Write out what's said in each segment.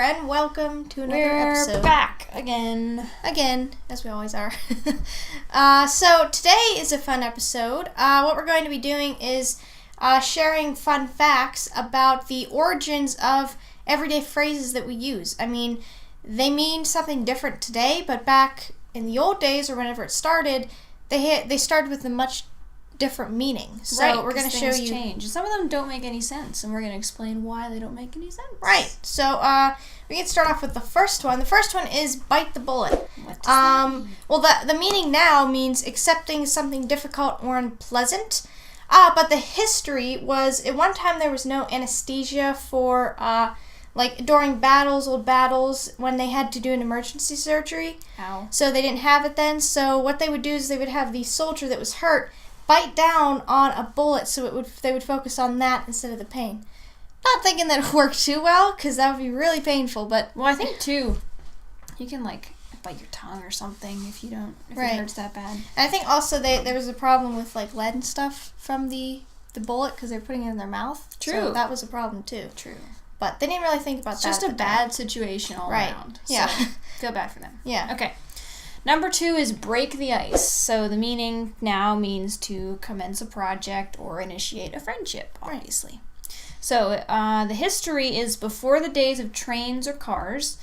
and welcome to another episode. We're back again, as we always are. So today is a fun episode. What we're going to be doing is sharing fun facts about the origins of everyday phrases that we use. I mean, they mean something different today, but back in the old days or whenever it started, they started with a much different meaning. So right, we're going to show you. Change. Some of them don't make any sense, and we're going to explain why they don't make any sense. Right. So we can start off with the first one. The first one is bite the bullet. What does that mean? Well, the meaning now means accepting something difficult or unpleasant. But the history was at one time there was no anesthesia for like during old battles when they had to do an emergency surgery. Ow. So they didn't have it then. So what they would do is they would have the soldier that was hurt bite down on a bullet so they would focus on that instead of the pain. Not thinking that it worked too well because that would be really painful, but... Well, I think, too, you can, like, bite your tongue or something if it hurts that bad. And I think also there was a problem with, like, lead and stuff from the bullet because they were putting it in their mouth. True. So that was a problem, too. True. But they didn't really think about that. It's just a bad situation all around. Yeah. So, feel bad for them. Yeah. Okay. Number 2 is break the ice. So the meaning now means to commence a project or initiate a friendship, obviously. Right. So the history is before the days of trains or cars.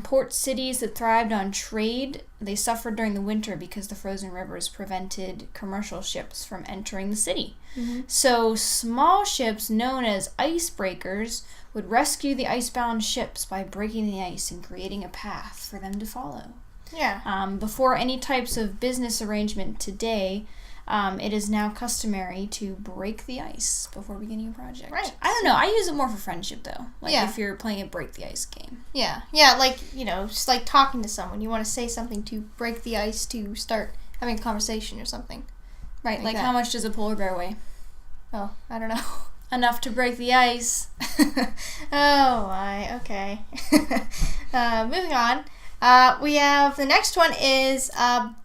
Port cities that thrived on trade, they suffered during the winter because the frozen rivers prevented commercial ships from entering the city. Mm-hmm. So small ships known as icebreakers would rescue the icebound ships by breaking the ice and creating a path for them to follow. Yeah. Before any types of business arrangement today, it is now customary to break the ice before beginning a project. Right. I don't know. I use it more for friendship, though. Like yeah. if you're playing a break the ice game. Yeah. Yeah, like, just like talking to someone. You want to say something to break the ice to start having a conversation or something. Right. Like how much does a polar bear weigh? Oh, I don't know. Enough to break the ice. Oh, my. Okay. Moving on. We have the next one is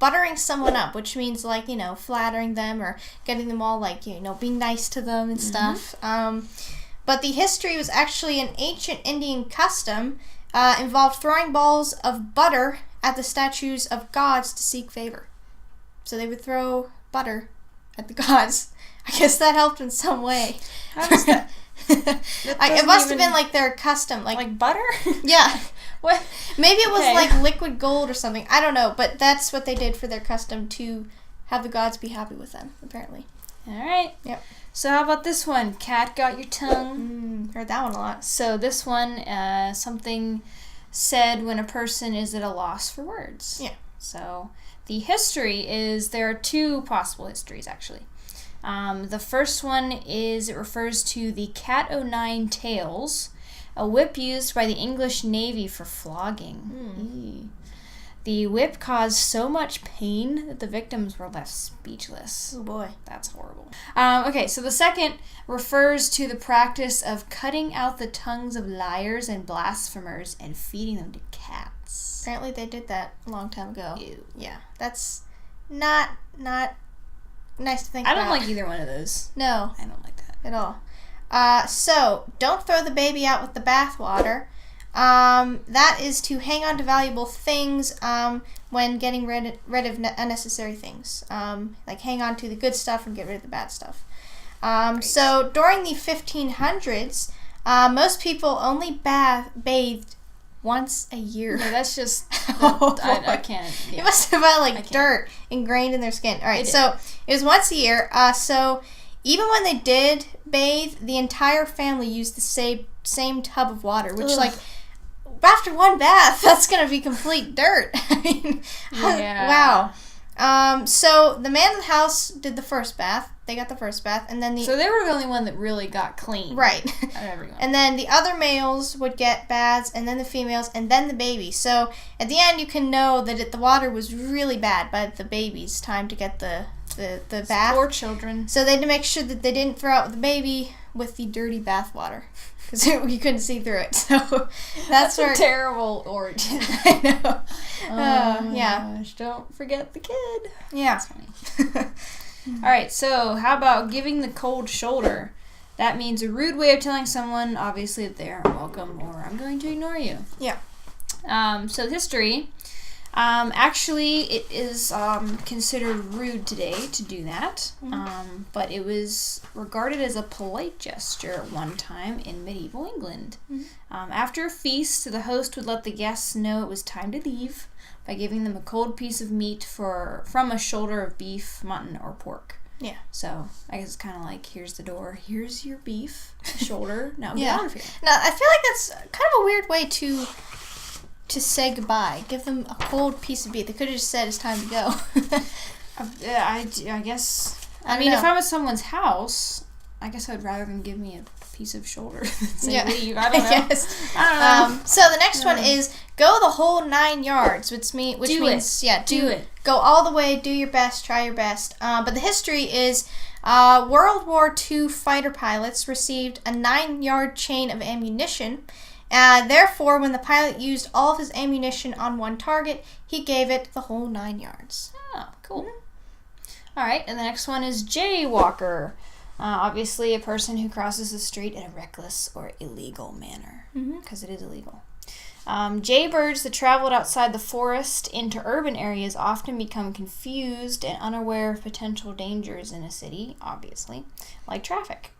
buttering someone up, which means like, flattering them or getting them all like, being nice to them and stuff. But the history was actually an ancient Indian custom, involved throwing balls of butter at the statues of gods to seek favor. So they would throw butter at the gods. I guess that helped in some way. How does that? It must have been like their custom. Like butter? Yeah. What? Maybe it was like liquid gold or something. I don't know, but that's what they did for their custom to have the gods be happy with them, apparently. All right. Yep. So how about this one? Cat got your tongue. Heard that one a lot. So this one, something said when a person is at a loss for words. Yeah. So the history is, there are 2 possible histories, actually. The first one is, it refers to the Cat O' Tails, a whip used by the English Navy for flogging. The whip caused so much pain that the victims were left speechless. Oh boy. That's horrible. Okay, so the second refers to the practice of cutting out the tongues of liars and blasphemers and feeding them to cats. Apparently they did that a long time ago. Ew. Yeah. That's not nice to think about. I don't like either one of those. No. I don't like that. At all. So, don't throw the baby out with the bathwater. That is to hang on to valuable things when getting rid of unnecessary things. Like hang on to the good stuff and get rid of the bad stuff. So, during the 1500s, most people only bathed once a year. No, that's just... I can't... Yeah. It must have had dirt ingrained in their skin. All right, so it was once a year. So even when they did bathe, the entire family used the same tub of water, which after one bath, that's gonna be complete dirt. I mean, wow. So the man in the house did the first bath. They got the first bath, and then So they were the only one that really got clean. Right. Everyone. And then the other males would get baths, and then the females, and then the baby. So at the end, you can know that the water was really bad by the baby's time to get the bath. Poor children. So they had to make sure that they didn't throw out the baby with the dirty bath water, because you couldn't see through it. So that's a terrible origin. I know. Yeah. Gosh, don't forget the kid. Yeah. That's funny. All right, so how about giving the cold shoulder? That means a rude way of telling someone, obviously, that they aren't welcome or I'm going to ignore you. Yeah. So history, actually, it is considered rude today to do that, but it was regarded as a polite gesture at one time in medieval England. After a feast, the host would let the guests know it was time to leave by giving them a cold piece of meat from a shoulder of beef, mutton, or pork. Yeah. So I guess it's kind of like, here's the door, here's your beef shoulder, now get out of here. Now, I feel like that's kind of a weird way to say goodbye. Give them a cold piece of beef. They could have just said it's time to go. I guess. I mean, if I'm at someone's house, I guess I'd rather them give me a piece of shoulder than say leave. I don't know. Yes. I don't know. So the next one is go the whole 9 yards, which means do it. Go all the way. Do your best. Try your best. But the history is World War II fighter pilots received a 9-yard chain of ammunition. Therefore, when the pilot used all of his ammunition on one target, he gave it the whole 9 yards. Oh, cool. All right, and the next one is jaywalker. Obviously, a person who crosses the street in a reckless or illegal manner, because it is illegal. Jaybirds that traveled outside the forest into urban areas often become confused and unaware of potential dangers in a city, obviously, like traffic.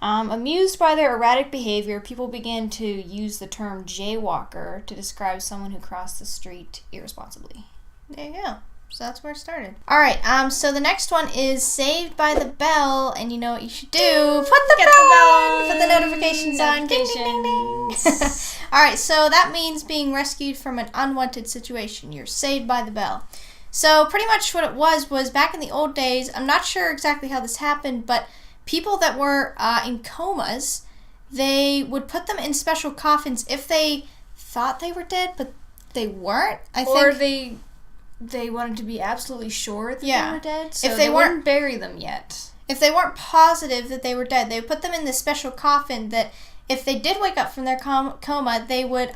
Amused by their erratic behavior, people began to use the term jaywalker to describe someone who crossed the street irresponsibly. There you go. So that's where it started. All right. So the next one is Saved by the Bell, and you know what you should do? Put the bell on. Put the notifications on. Ding, ding, ding, ding. All right. So that means being rescued from an unwanted situation. You're saved by the bell. So pretty much what it was back in the old days. I'm not sure exactly how this happened, but people that were in comas, they would put them in special coffins if they thought they were dead, but they weren't. Or they wanted to be absolutely sure that they were dead, so if they wouldn't bury them yet. If they weren't positive that they were dead, they would put them in this special coffin that if they did wake up from their coma, they would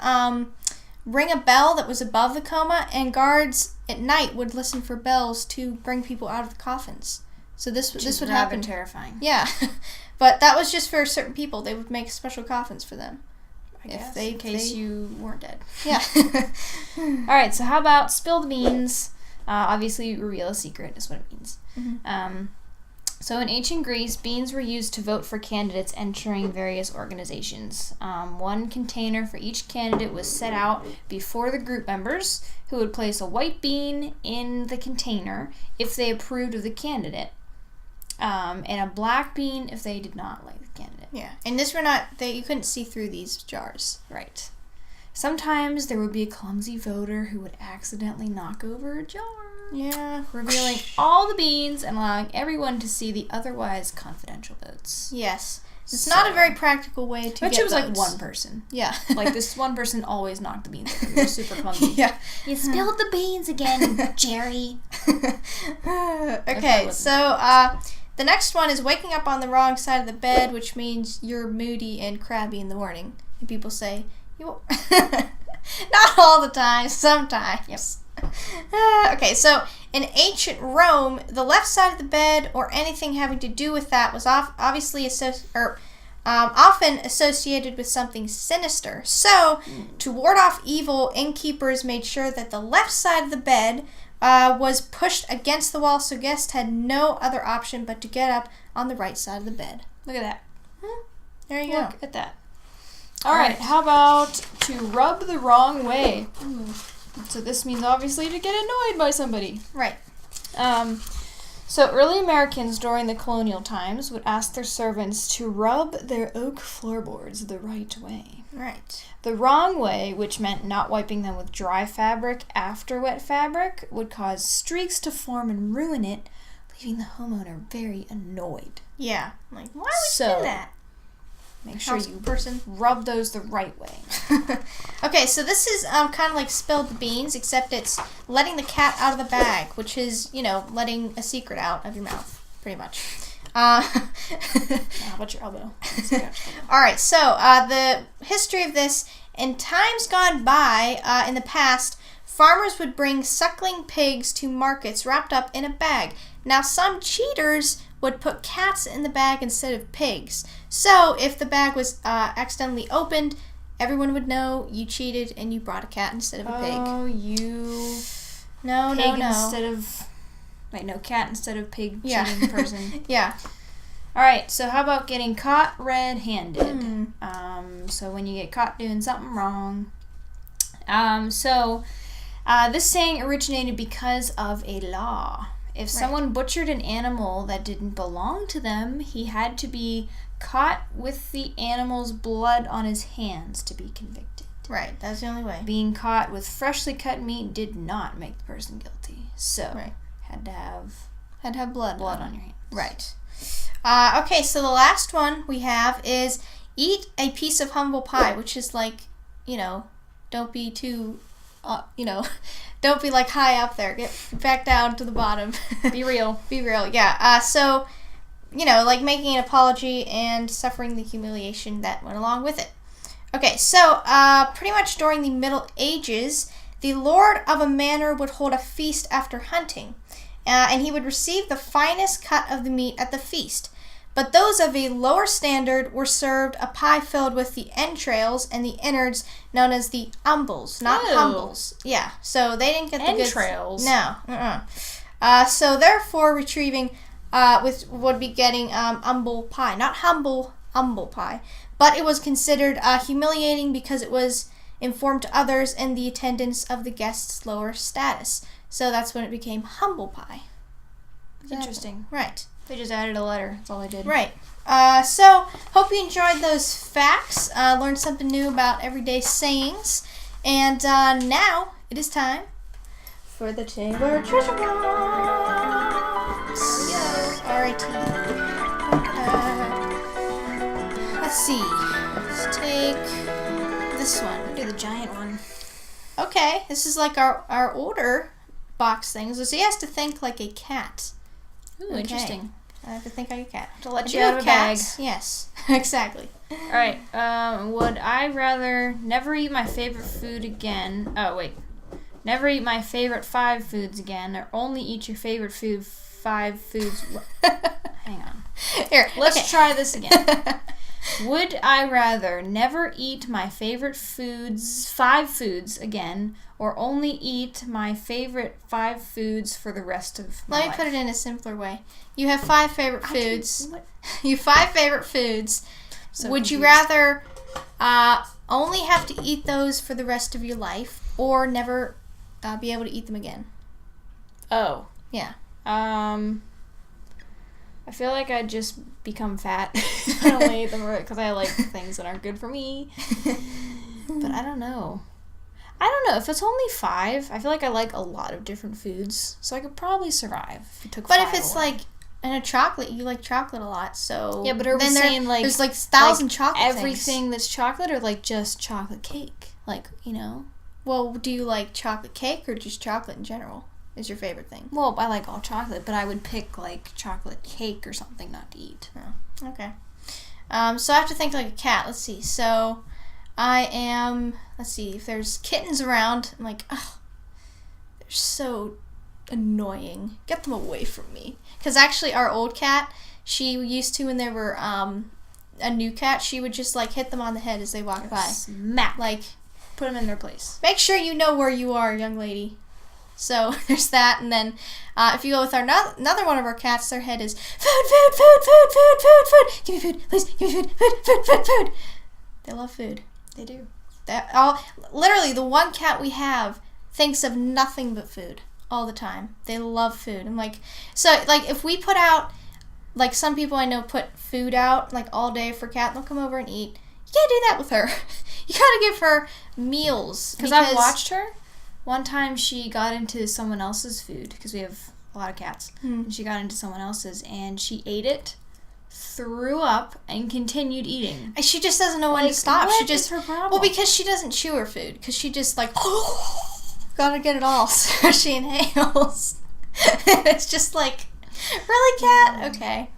ring a bell that was above the coma, and guards at night would listen for bells to bring people out of the coffins. So this would happen. Terrifying. Yeah, but that was just for certain people. They would make special coffins for them. I guess, in case you weren't dead. Yeah. All right, so how about spill the beans? Obviously, reveal a secret is what it means. So in ancient Greece, beans were used to vote for candidates entering various organizations. One container for each candidate was set out before the group members, who would place a white bean in the container if they approved of the candidate, and a black bean if they did not like the candidate. Yeah, and you couldn't see through these jars. Right. Sometimes there would be a clumsy voter who would accidentally knock over a jar. Yeah. Revealing all the beans and allowing everyone to see the otherwise confidential votes. Yes. It's not a very practical way to get it was votes. like one person. Yeah. Like this one person always knocked the beans over. He was super clumsy. Yeah. You spilled the beans again, Jerry. Okay, so the next one is waking up on the wrong side of the bed, which means you're moody and crabby in the morning. And people say, not all the time, sometimes. Yes. Okay, so in ancient Rome, the left side of the bed or anything having to do with that was obviously often associated with something sinister. So, to ward off evil, innkeepers made sure that the left side of the bed was pushed against the wall, so guests had no other option but to get up on the right side of the bed. Look at that. There you go. Look at that. All right, how about to rub the wrong way? So this means obviously to get annoyed by somebody. Right. So early Americans during the colonial times would ask their servants to rub their oak floorboards the right way. Right. The wrong way, which meant not wiping them with dry fabric after wet fabric, would cause streaks to form and ruin it, leaving the homeowner very annoyed. Yeah. Like, why would you do that? Make sure you rub those the right way. Okay, so this is kind of like spilled the beans, except it's letting the cat out of the bag, which is, letting a secret out of your mouth, pretty much. How about your elbow? All right, so the history of this, in times gone by, in the past, farmers would bring suckling pigs to markets wrapped up in a bag. Now, some cheaters would put cats in the bag instead of pigs. So if the bag was accidentally opened, everyone would know you cheated and you brought a cat instead of a pig. Oh, you... No, pig no. instead of... Wait, no, cat instead of pig cheating person. Yeah. Alright, so how about getting caught red-handed? So when you get caught doing something wrong. This saying originated because of a law. If someone butchered an animal that didn't belong to them, he had to be caught with the animal's blood on his hands to be convicted. Right, that's the only way. Being caught with freshly cut meat did not make the person guilty. So, had to have blood on your hands. Right. Okay, so the last one we have is eat a piece of humble pie, which is like, don't be too, don't be like high up there. Get back down to the bottom. Be real. Be real, yeah. So, like making an apology and suffering the humiliation that went along with it. Okay, so pretty much during the Middle Ages, the lord of a manor would hold a feast after hunting, and he would receive the finest cut of the meat at the feast. But those of a lower standard were served a pie filled with the entrails and the innards, known as the umbles, not humbles. Yeah, so they didn't get the entrails. No. So therefore, retrieving would be getting umble pie, not humble pie. But it was considered humiliating because it was informed to others in the attendance of the guest's lower status. So that's when it became humble pie. Interesting. Right. They just added a letter. That's all they did. Right. So, hope you enjoyed those facts. Learned something new about everyday sayings. And now, it is time for the Chamber Treasure Box. R-A-T. Let's see. Let's take this one. We'll do the giant one. Okay. This is like our older box things. So he has to think like a cat. Ooh, interesting. I have to think like a cat. To let you out of a bag. Yes, exactly. Alright, would I rather never eat my favorite food again... Oh, wait. Never eat my favorite 5 foods again, or only eat your favorite 5 foods... Hang on. Here, let's try this again. Would I rather never eat my favorite 5 foods again, or only eat my favorite 5 foods for the rest of my life? Let me put it in a simpler way. You have 5 favorite foods. You have 5 favorite foods. So would confused. you rather only have to eat those for the rest of your life, or never be able to eat them again? Oh. Yeah. I feel like I'd just become fat. I only eat them because I like things that aren't good for me. But I don't know. If it's only 5, I feel like I like a lot of different foods, so I could probably survive if you took 5 But if it's away. Like in a chocolate, you like chocolate a lot, so yeah. But are we saying like there's like 1,000 chocolate everything things. That's chocolate, or like just chocolate cake? Like Well, do you like chocolate cake or just chocolate in general? Is your favorite thing? Well, I like all chocolate, but I would pick like chocolate cake or something not to eat. Oh, okay. So I have to think like a cat. Let's see. So let's see, if there's kittens around, I'm like, oh, they're so annoying. Get them away from me. Because actually our old cat, she used to, when there were a new cat, she would just like hit them on the head as they walked by. Smack. Like, put them in their place. Make sure you know where you are, young lady. So there's that, and then if you go with another one of our cats, their head is food. Give me food, please. Give me food. They love food. They do. Literally, the one cat we have thinks of nothing but food all the time. They love food. I'm like, so like if we put out, like some people I know put food out like all day for cat, they'll come over and eat. You can't do that with her. You gotta give her meals. Because I've watched her. One time she got into someone else's food, because we have a lot of cats, and she got into someone else's, and she ate it, threw up, and continued eating. She just doesn't know when to stop. What she just, is her problem? Well, because she doesn't chew her food, because she just like, gotta get it all, so she inhales. It's just like, really, cat? Okay.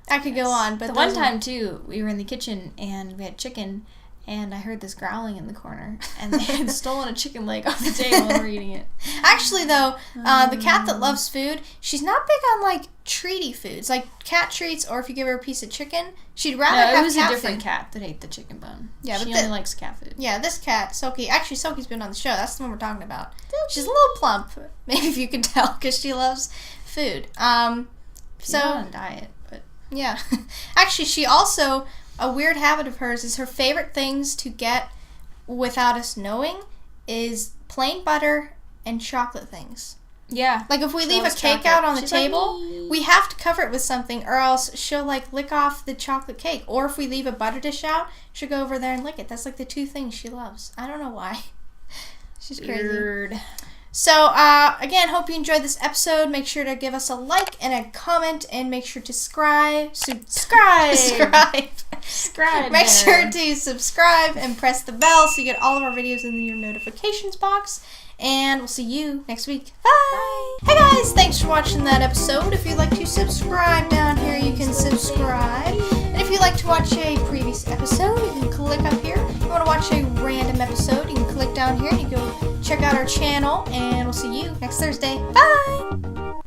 I could go on, but the one time, too, we were in the kitchen, and we had chicken, and I heard this growling in the corner, and they had stolen a chicken leg off the table and were eating it. Actually, though, the cat that loves food, she's not big on, like, treaty foods, like cat treats, or if you give her a piece of chicken, she'd rather have cat food. No, it was a different cat that ate the chicken bone. Yeah, she only likes cat food. Yeah, this cat, Soki, actually, Soki's been on the show. That's the one we're talking about. She's a little plump, maybe if you can tell, because she loves food. She's not on a diet, but... Yeah. Actually, she also... A weird habit of hers is her favorite things to get without us knowing is plain butter and chocolate things. Yeah. Like if we leave a cake out on the table, we have to cover it with something or else she'll like lick off the chocolate cake. Or if we leave a butter dish out, she'll go over there and lick it. That's like the two things she loves. I don't know why. She's crazy. Weird. So, again, hope you enjoyed this episode. Make sure to give us a like and a comment, and make sure to subscribe. Make sure to subscribe and press the bell so you get all of our videos in your notifications box. And we'll see you next week. Bye! Hey guys, thanks for watching that episode. If you'd like to subscribe down here, you can subscribe. And if you'd like to watch a previous episode, you can click up here. If you want to watch a random episode, you can click down here and you go check out our channel. And we'll see you next Thursday. Bye!